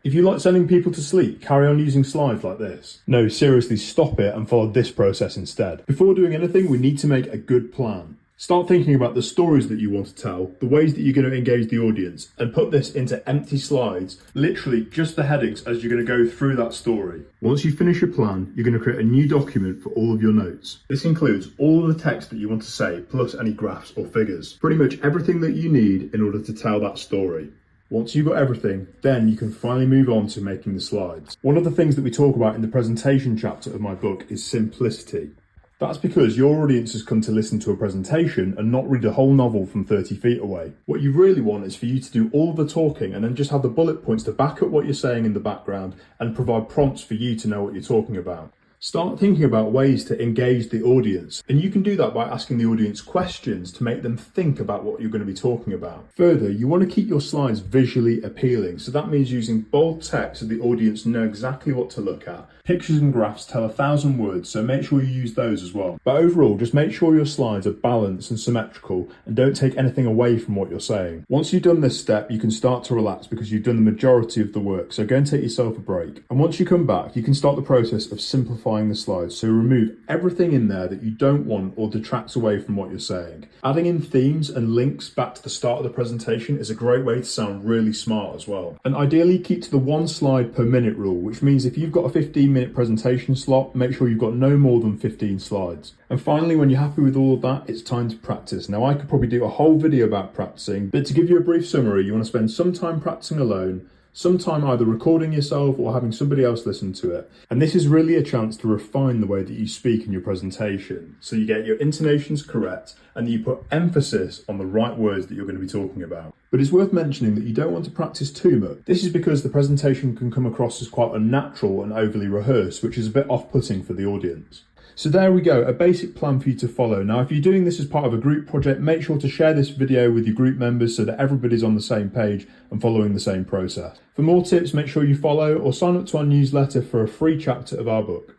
If you like sending people to sleep, carry on using slides like this. No, seriously, stop it and follow this process instead. Before doing anything, we need to make a good plan. Start thinking about the stories that you want to tell, the ways that you're going to engage the audience, and put this into empty slides, literally just the headings as you're going to go through that story. Once you finish your plan, you're going to create a new document for all of your notes. This includes all of the text that you want to say, plus any graphs or figures. Pretty much everything that you need in order to tell that story. Once you've got everything, then you can finally move on to making the slides. One of the things that we talk about in the presentation chapter of my book is simplicity. That's because your audience has come to listen to a presentation and not read a whole novel from 30 feet away. What you really want is for you to do all the talking and then just have the bullet points to back up what you're saying in the background and provide prompts for you to know what you're talking about. Start thinking about ways to engage the audience, and you can do that by asking the audience questions to make them think about what you're going to be talking about. Further, you want to keep your slides visually appealing, so that means using bold text so the audience know exactly what to look at. Pictures and graphs tell 1,000 words, so make sure you use those as well. But overall, just make sure your slides are balanced and symmetrical and don't take anything away from what you're saying. Once you've done this step, you can start to relax because you've done the majority of the work, so go and take yourself a break. And once you come back, you can start the process of simplifying the slides, so remove everything in there that you don't want or detracts away from what you're saying. Adding in themes and links back to the start of the presentation is a great way to sound really smart as well. And ideally keep to the 1 slide per minute rule, which means if you've got a 15-minute presentation slot, make sure you've got no more than 15 slides. And finally, when you're happy with all of that, it's time to practice. Now, I could probably do a whole video about practicing, but to give you a brief summary, you want to spend some time practicing alone, some time either recording yourself or having somebody else listen to it. And this is really a chance to refine the way that you speak in your presentation, so you get your intonations correct and you put emphasis on the right words that you're going to be talking about. But it's worth mentioning that you don't want to practice too much. This is because the presentation can come across as quite unnatural and overly rehearsed, which is a bit off-putting for the audience. So there we go, a basic plan for you to follow. Now, if you're doing this as part of a group project, make sure to share this video with your group members so that everybody's on the same page and following the same process. For more tips, make sure you follow or sign up to our newsletter for a free chapter of our book.